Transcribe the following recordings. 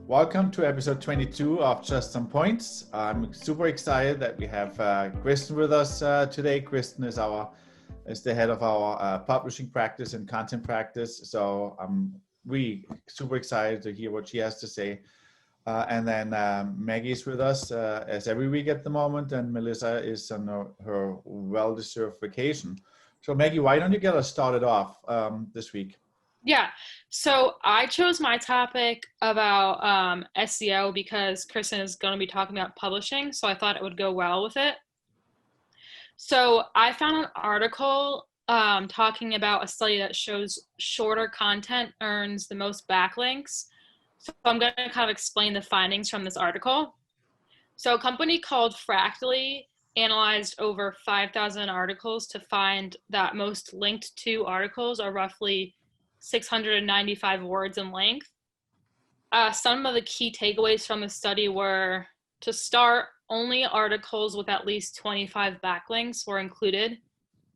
Welcome to episode 22 of Just Some Points. I'm super excited that we have Kristen with us today. Kristen is the head of our publishing practice and content practice. So I'm really super excited to hear what she has to say. And then Maggie is with us as every week at the moment, and Melissa is on her well-deserved vacation. So Maggie, why don't you get us started off this week? Yeah, so I chose my topic about SEO because Kristen is going to be talking about publishing, so I thought it would go well with it. So I found an article talking about a study that shows shorter content earns the most backlinks. So I'm going to kind of explain the findings from this article. So a company called Fractally analyzed over 5,000 articles to find that most linked to articles are roughly 695 words in length. Some of the key takeaways from the study were, to start, only articles with at least 25 backlinks were included,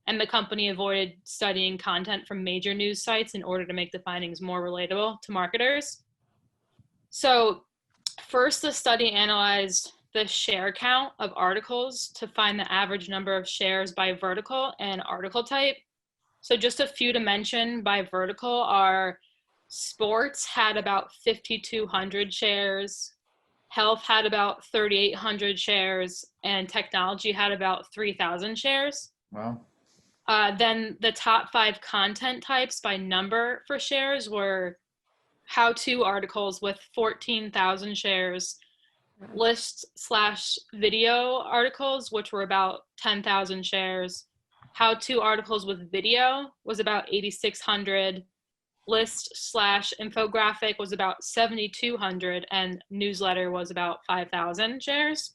and the company avoided studying content from major news sites in order to make the findings more relatable to marketers. So first, the study analyzed the share count of articles to find the average number of shares by vertical and article type. So just a few to mention by vertical are sports had about 5,200 shares, health had about 3,800 shares, and technology had about 3,000 shares. Wow. Then the top 5 content types by number for shares were how-to articles with 14,000 shares, list/video articles, which were about 10,000 shares, how-to articles with video was about 8,600, list/infographic was about 7,200, and newsletter was about 5,000 shares.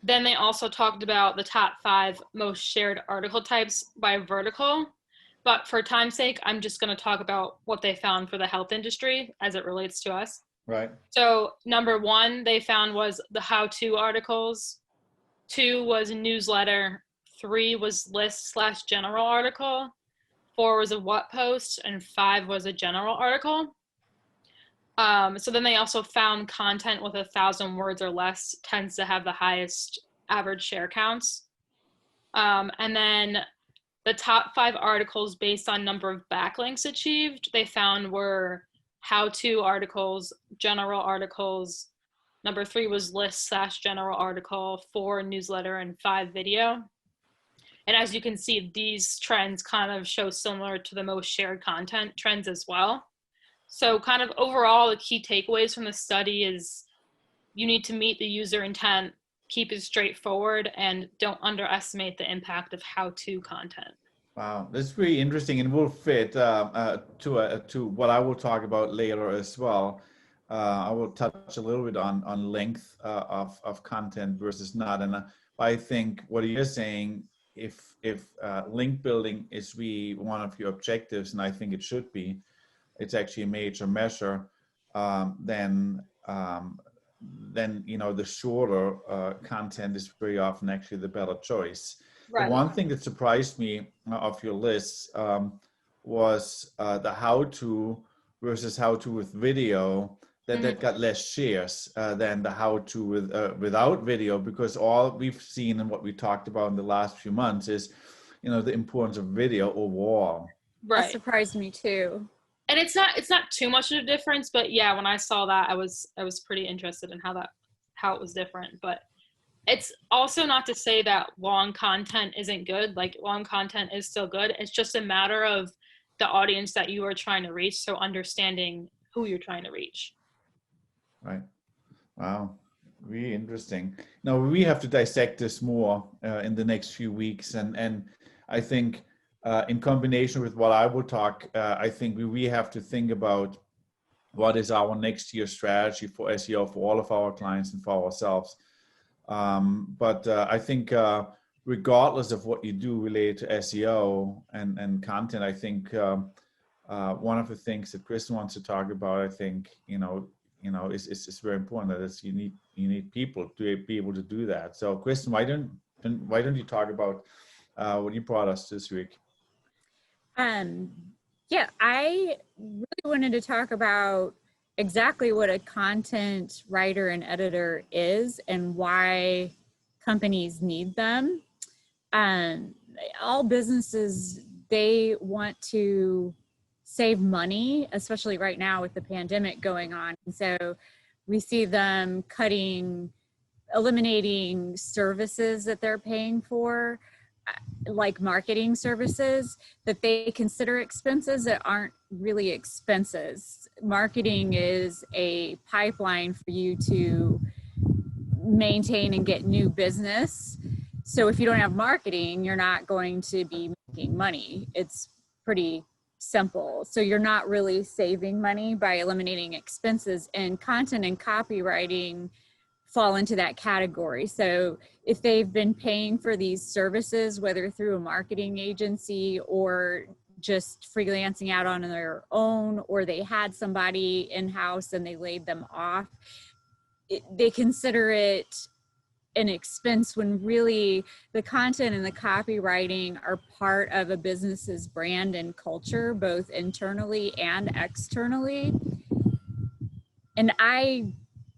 Then they also talked about the top 5 most shared article types by vertical, but for time's sake, I'm just going to talk about what they found for the health industry as it relates to us. Right. So number 1 they found was the how-to articles, 2 was newsletter, 3 was list/general article, 4 was a what post, and 5 was a general article. So then they also found content with 1,000 words or less tends to have the highest average share counts. And then the top 5 articles based on number of backlinks achieved, they found were how-to articles, general articles. Number 3 was list/general article, 4 newsletter, and 5 video. And as you can see, these trends kind of show similar to the most shared content trends as well. So kind of overall, the key takeaways from the study is you need to meet the user intent, keep it straightforward, and don't underestimate the impact of how-to content. Wow, that's really interesting, and will fit to what I will talk about later as well. I will touch a little bit on length of content versus not, and I think what you're saying, if link building is really one of your objectives, and I think it should be, it's actually a major measure. Then the shorter content is very often actually the better choice. Right. The one thing that surprised me of your list was the how-to versus how-to with video, that got less shares than the how-to without video, because all we've seen and what we talked about in the last few months is, the importance of video overall. Right. That surprised me too. And it's not too much of a difference, but yeah, when I saw that, I was pretty interested in how it was different. But it's also not to say that long content isn't good. Like, long content is still good. It's just a matter of the audience that you are trying to reach. So understanding who you're trying to reach. Right. Wow. Really interesting. Now we have to dissect this more in the next few weeks. And I think in combination with what I will talk, I think we have to think about what is our next year strategy for SEO for all of our clients and for ourselves. But I think regardless of what you do related to SEO and content, I think one of the things that Kristen wants to talk about, I think, it's very important that you need people to be able to do that. So Kristen, why don't you talk about what you brought us this week? Yeah, I really wanted to talk about exactly what a content writer and editor is and why companies need them. All businesses, they want to save money, especially right now with the pandemic going on. And so we see them eliminating services that they're paying for, like marketing services that they consider expenses that aren't really expenses. Marketing is a pipeline for you to maintain and get new business. So if you don't have marketing, you're not going to be making money. It's pretty simple. So you're not really saving money by eliminating expenses, and content and copywriting fall into that category. So if they've been paying for these services, whether through a marketing agency or just freelancing out on their own, or they had somebody in-house and they laid them off, they consider it an expense when really the content and the copywriting are part of a business's brand and culture, both internally and externally. And I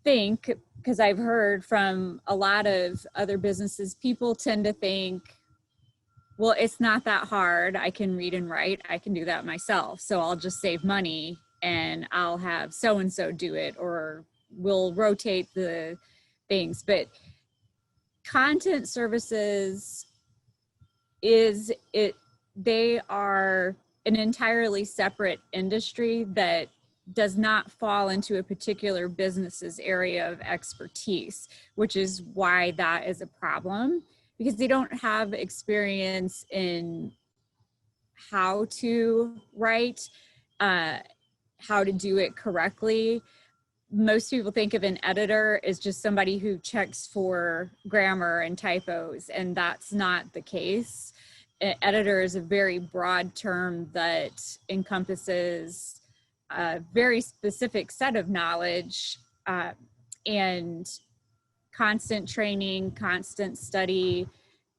think, because I've heard from a lot of other businesses, people tend to think, well, it's not that hard. I can read and write. I can do that myself. So I'll just save money and I'll have so-and-so do it, or we'll rotate the things. But content services they are an entirely separate industry that does not fall into a particular business's area of expertise, which is why that is a problem, because they don't have experience in how to write, how to do it correctly. Most people think of an editor as just somebody who checks for grammar and typos, and that's not the case. An editor is a very broad term that encompasses a very specific set of knowledge, and constant training, constant study,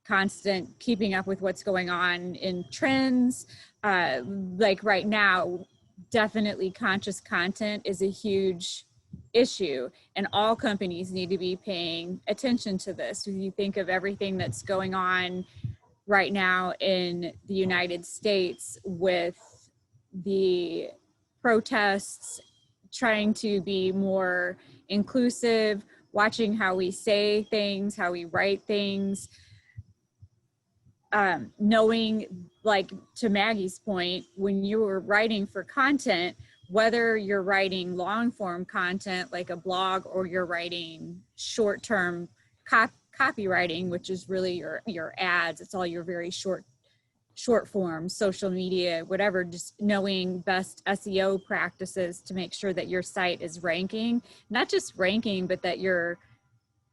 constant keeping up with what's going on in trends. Like right now, definitely conscious content is a huge issue, and all companies need to be paying attention to this. When you think of everything that's going on right now in the United States with the protests, trying to be more inclusive, watching how we say things, how we write things, knowing, like to Maggie's point, when you were writing for content, whether you're writing long form content like a blog, or you're writing short term copywriting, which is really your ads, it's all your very short form, social media, whatever, just knowing best SEO practices to make sure that your site is ranking, not just ranking, but that you're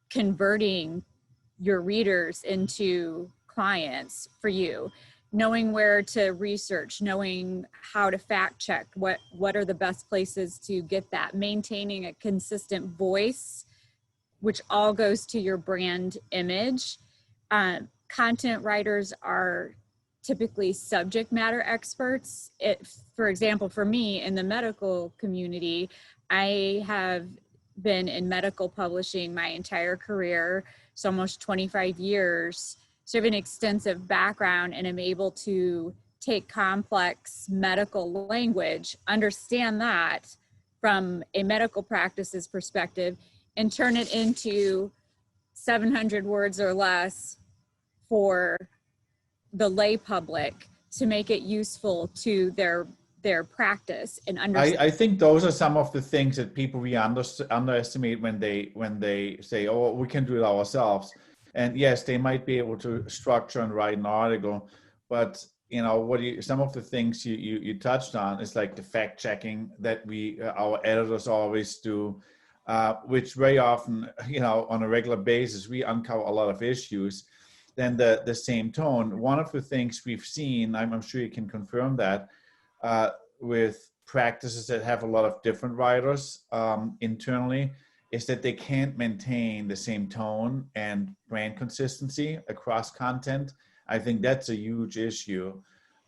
converting your readers into clients for you, knowing where to research, knowing how to fact check, what are the best places to get that, maintaining a consistent voice, which all goes to your brand image. Content writers are typically subject matter experts. For example, for me in the medical community, I have been in medical publishing my entire career, so almost 25 years. So I have an extensive background and am able to take complex medical language, understand that from a medical practices perspective, and turn it into 700 words or less for the lay public to make it useful to their practice and understand. I think those are some of the things that people really underestimate when they say, oh, we can do it ourselves. And yes, they might be able to structure and write an article, but some of the things you touched on is like the fact checking that our editors always do, which very often, on a regular basis, we uncover a lot of issues. Then the same tone. One of the things we've seen, I'm sure you can confirm that, with practices that have a lot of different writers internally, is that they can't maintain the same tone and brand consistency across content. I think that's a huge issue.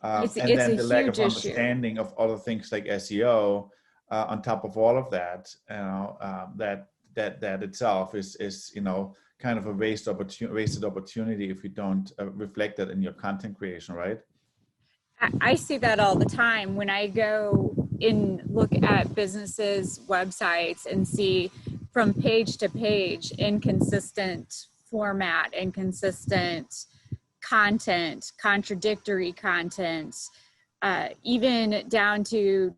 And then the lack of understanding of other things like SEO, on top of all of that, that itself is kind of a wasted opportunity if you don't reflect that in your content creation, right? I see that all the time when I go in, look at businesses' websites and see from page to page inconsistent format, inconsistent content, contradictory content, even down to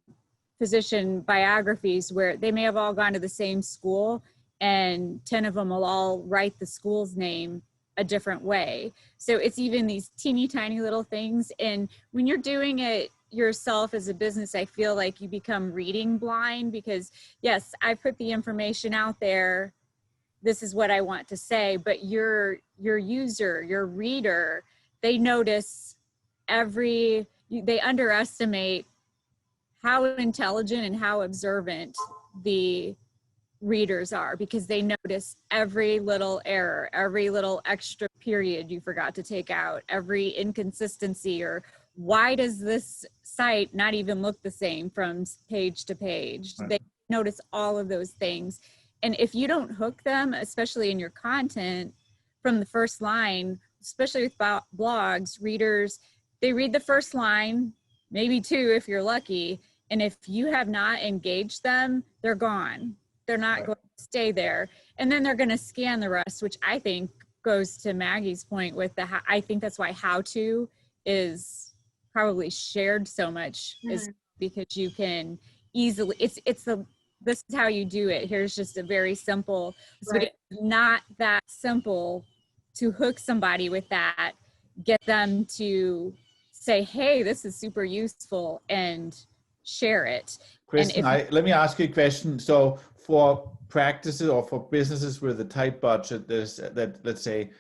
physician biographies where they may have all gone to the same school and 10 of them will all write the school's name a different way. So it's even these teeny tiny little things. And when you're doing it yourself as a business, I feel like you become reading blind because yes, I put the information out there. This is what I want to say, but your user, your reader, they notice they underestimate how intelligent and how observant the readers are because they notice every little error, every little extra period you forgot to take out, every inconsistency, or why does this site not even look the same from page to page? Right. They notice all of those things. And if you don't hook them, especially in your content from the first line, especially with blogs, readers, they read the first line, maybe two if you're lucky. And if you have not engaged them, they're gone. They're not going to stay there. And then they're going to scan the rest, which I think goes to Maggie's point with I think that's why how to is probably shared so much is because you can easily, this is how you do it. Here's just a very simple, but it's not that simple to hook somebody with that, get them to say, hey, this is super useful and share it. Kristen, let me ask you a question. So for practices or for businesses with a tight budget, that let's say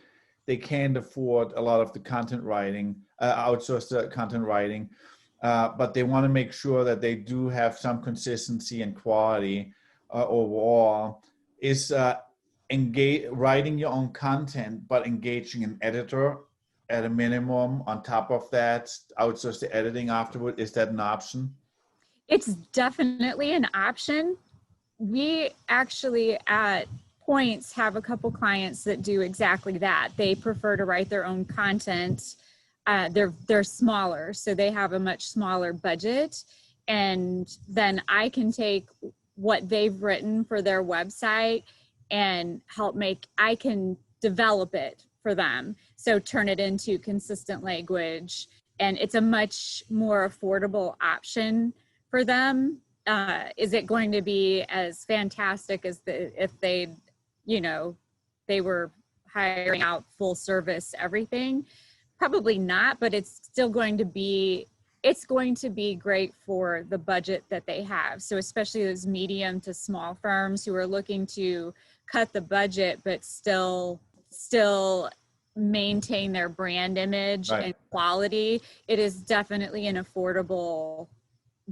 they can't afford a lot of the content writing, outsource the content writing, but they want to make sure that they do have some consistency and quality overall. Is writing your own content, but engaging an editor at a minimum on top of that, outsource the editing afterward? Is that an option? It's definitely an option. We actually at Points have a couple clients that do exactly that. They prefer to write their own content. They're smaller, so they have a much smaller budget. And then I can take what they've written for their website and I can develop it for them. So turn it into consistent language. And it's a much more affordable option for them. Is it going to be as fantastic as if they were hiring out full service everything? Probably not, but it's still going to be great for the budget that they have. So especially those medium to small firms who are looking to cut the budget but still maintain their brand image and quality, it is definitely an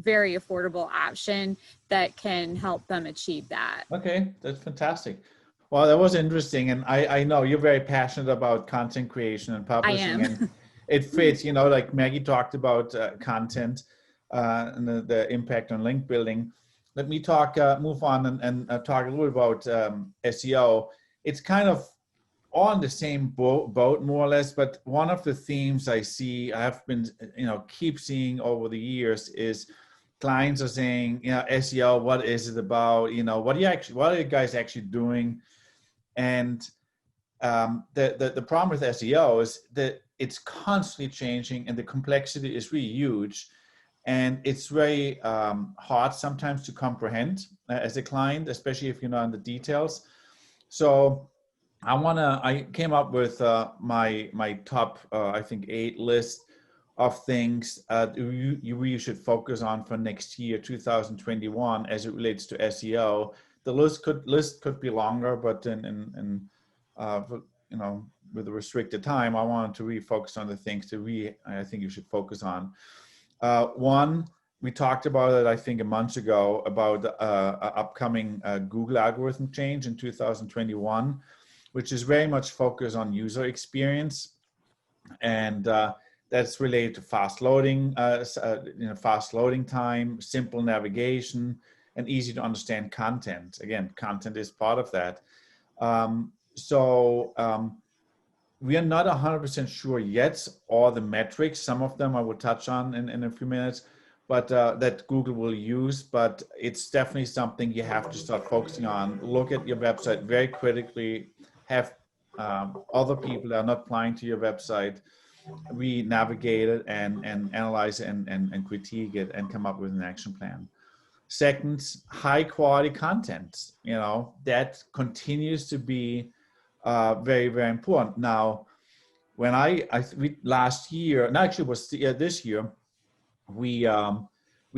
very affordable option that can help them achieve that. Okay, that's fantastic. Well, that was interesting. And I know you're very passionate about content creation and publishing. I am. And it fits, like Maggie talked about content and the impact on link building. Let me move on and talk a little about SEO. It's kind of on the same boat, more or less, but one of the themes I have been, keep seeing over the years is clients are saying, SEO, what is it about? What are you guys actually doing? And the problem with SEO is that it's constantly changing and the complexity is really huge. And it's very hard sometimes to comprehend as a client, especially if you're not in the details. So I came up with my top, I think 8 list of things you really should focus on for next year, 2021, as it relates to SEO. The list could be longer, but with a restricted time, I wanted to really focus on the things that I think you should focus on. One, we talked about it, I think, a month ago about the upcoming Google algorithm change in 2021, which is very much focused on user experience, and that's related to fast loading time, simple navigation, and easy to understand content. Again, content is part of that. So we are not 100% sure yet, all the metrics, some of them I will touch on in a few minutes, but that Google will use, but it's definitely something you have to start focusing on. Look at your website very critically, have other people that are not applying to your website, we navigate it and analyze it and critique it and come up with an action plan. Second, high quality content, that continues to be very, very important. Now, when we last year, and actually it was this year, we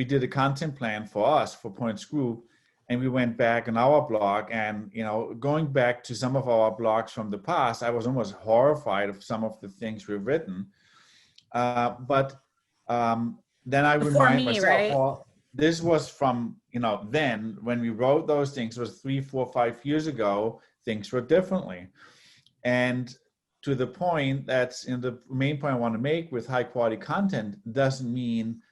did a content plan for us for Points Group, and we went back on our blog, and going back to some of our blogs from the past, I was almost horrified of some of the things we've written. But then I remind myself, right? well, this was from then when we wrote those things, it was 3, 4, 5 years ago. Things were differently, and to the point that's the main point I want to make with high quality content doesn't mean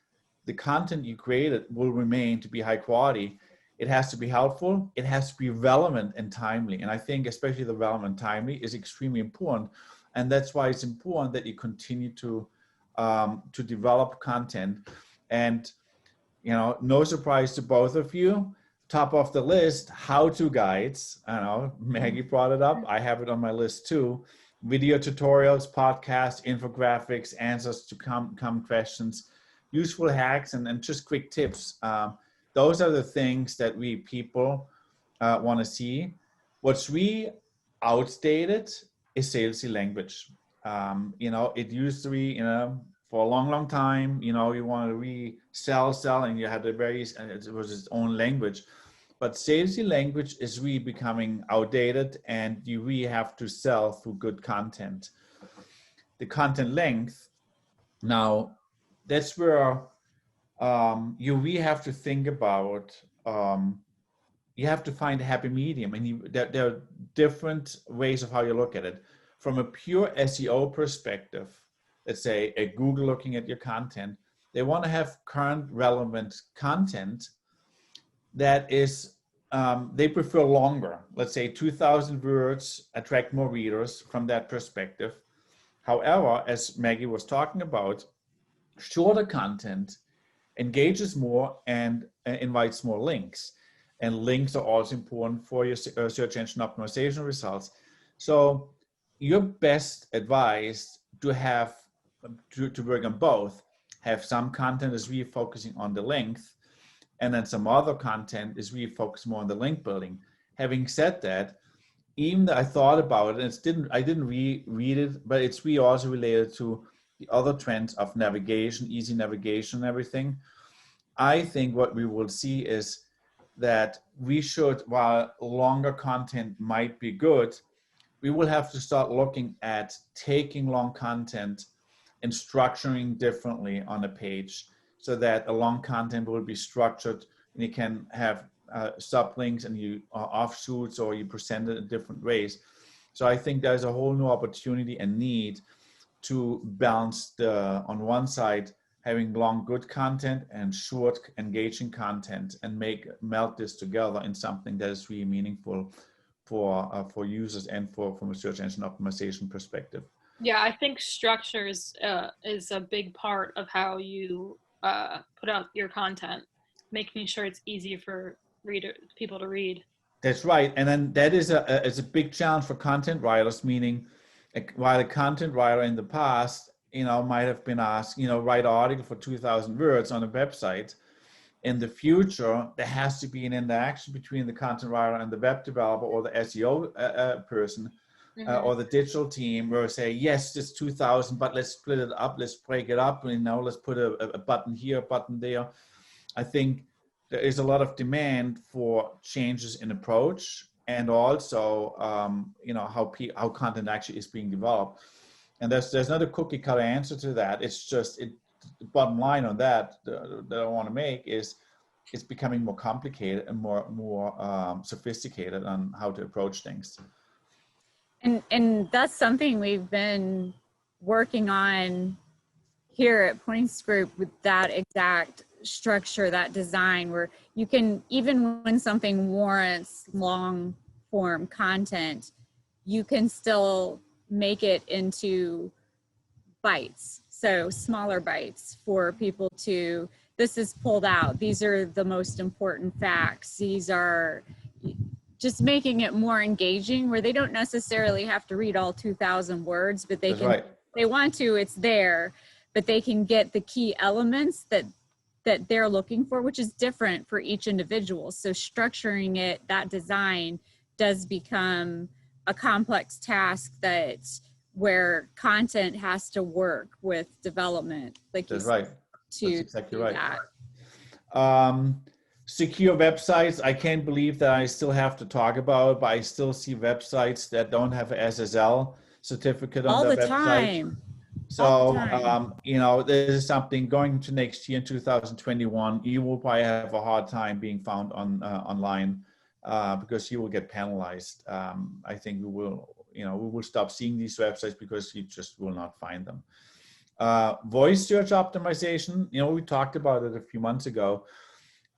the content you created will remain to be high quality. It has to be helpful. It has to be relevant and timely. And I think especially the relevant and timely is extremely important. And that's why it's important that you continue to develop content. And, no surprise to both of you, top of the list, how-to guides. I know Maggie brought it up. I have it on my list too. Video tutorials, podcasts, infographics, answers to common questions, useful hacks, and just quick tips. Those are the things that we people want to see. What's really outdated is salesy language. It used to be, for a long, long time, you want to sell, and you had it was its own language. But salesy language is really becoming outdated, and you really have to sell through good content. The content length, now, that's where you really have to think about, you have to find a happy medium, and there are different ways of how you look at it. From a pure SEO perspective, let's say a Google looking at your content, they want to have current relevant content that is, they prefer longer. Let's say 2,000 words attract more readers from that perspective. However, as Maggie was talking about, shorter content engages more and invites more links. And links are also important for your search engine optimization results. So you're best advised to have, to work on both. Have some content is really focusing on the length, and then some other content is really focused more on the link building. Having said that, even though I thought about it, and I didn't read it, but it's really also related to the other trends of navigation, easy navigation and everything. I think what we will see is that we should, while longer content might be good, we will have to start looking at taking long content and structuring differently on a page, so that a long content will be structured and you can have sublinks and you offshoots, or you present it in different ways. So I think there's a whole new opportunity and need to balance on one side, having long good content and short engaging content, and melt this together in something that is really meaningful for users and from a search engine optimization perspective. Yeah, I think structure is a big part of how you put out your content, making sure it's easy for people to read. That's right, and then that is a big challenge for content writers. Meaning, while a content writer in the past, might have been asked, write an article for 2,000 words on a website. In the future, there has to be an interaction between the content writer and the web developer or the SEO person. Or the digital team, where say, yes, this 2,000, but let's split it up, let's break it up, let's put a button here, a button there. I think there is a lot of demand for changes in approach, and also, how content actually is being developed. And there's not a cookie cutter answer to that. It's just, the bottom line on that I want to make is, it's becoming more complicated and more sophisticated on how to approach things. And that's something we've been working on here at Points Group, with that exact structure, that design where you can, even when something warrants long form content, you can still make it into bites. So smaller bites for people to, this is pulled out. These are the most important facts. These are just making it more engaging where they don't necessarily have to read all 2,000 words, but they That's can, right. they want to, it's there, but they can get the key elements that they're looking for, which is different for each individual. So structuring it, that design does become a complex task that where content has to work with development, like That's you right. said, That's to exactly do right. that. Secure websites, I can't believe that I still have to talk about, but I still see websites that don't have an SSL certificate on All their the website. time. All So, the time. you know, this is something going into next year in 2021, you will probably have a hard time being found on online because you will get penalized. I think we will stop seeing these websites because you just will not find them. Voice search optimization, you know, we talked about it a few months ago,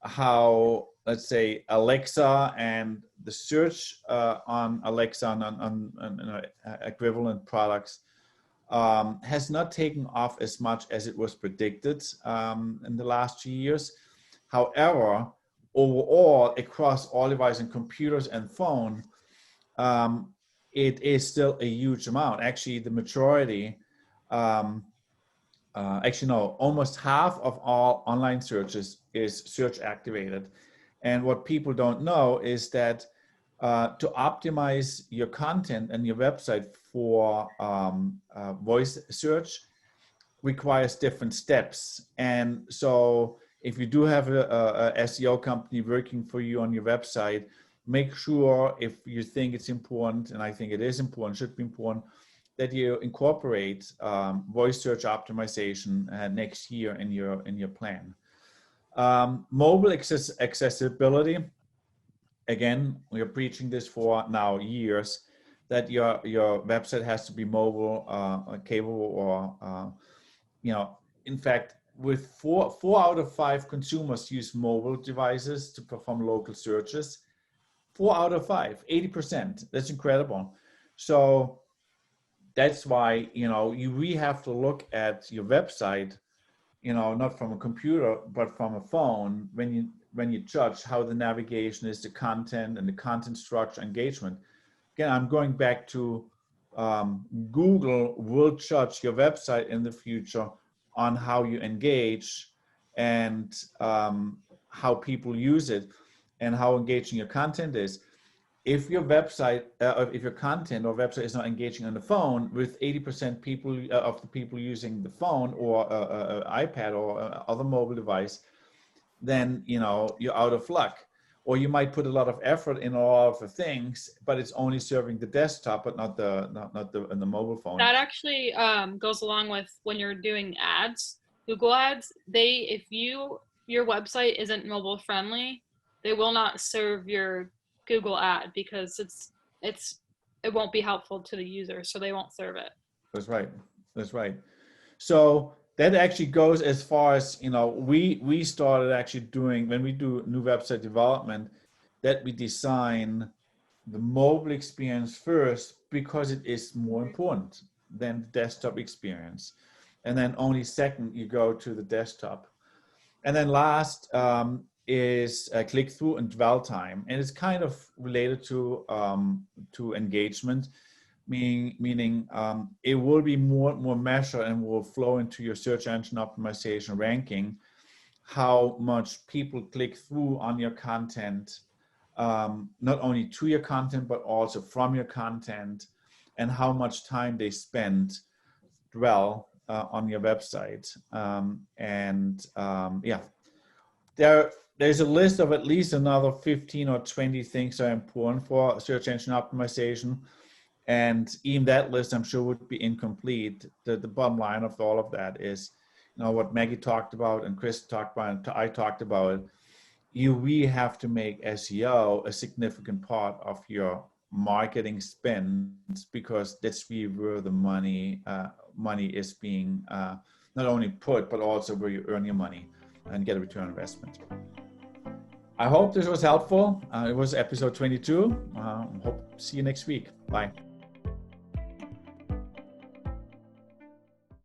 how, let's say, Alexa and the search on Alexa and on equivalent products has not taken off as much as it was predicted in the last 2 years. However, overall, across all devices and computers and phone, it is still a huge amount. Actually, the majority, actually no, almost half of all online searches is search activated. And what people don't know is that to optimize your content and your website for voice search requires different steps. And so if you do have a SEO company working for you on your website, make sure, if you think it's important, and I think it is important, should be important, that you incorporate voice search optimization next year in your plan. Mobile accessibility. Again, we are preaching this for now years, that your website has to be mobile capable, or you know, in fact, with four out of 5 consumers use mobile devices to perform local searches. 4 out of 5, 80%. That's incredible. So that's why, you know, you really have to look at your website, you know, not from a computer, but from a phone, when you judge how the navigation is, the content and the content structure, engagement. Again, I'm going back to Google will judge your website in the future on how you engage and how people use it and how engaging your content is. If your website, if your content or website is not engaging on the phone, with 80% people of the people using the phone or iPad or other mobile device, then you know you're out of luck. Or you might put a lot of effort in all of the things, but it's only serving the desktop, but not the mobile phone. That actually goes along with when you're doing ads. Google ads, if your website isn't mobile friendly, they will not serve your Google ad because it won't be helpful to the user, so they won't serve it. That's right. That's right. So that actually goes as far as, you know, we started actually doing, when we do new website development, that we design the mobile experience first because it is more important than the desktop experience. And then only second you go to the desktop. And then last is click-through and dwell time. And it's kind of related to engagement, meaning it will be more measured and will flow into your search engine optimization ranking, how much people click through on your content, not only to your content, but also from your content, and how much time they spend dwell on your website. Yeah, there's a list of at least another 15 or 20 things that are important for search engine optimization. And even that list, I'm sure, would be incomplete. The bottom line of all of that is, you know, what Maggie talked about and Kristen talked about and I talked about. You really have to make SEO a significant part of your marketing spend, because that's really where the money is being not only put, but also where you earn your money. and get a return on investment. I hope this was helpful. It was episode 22. Hope to see you next week. Bye.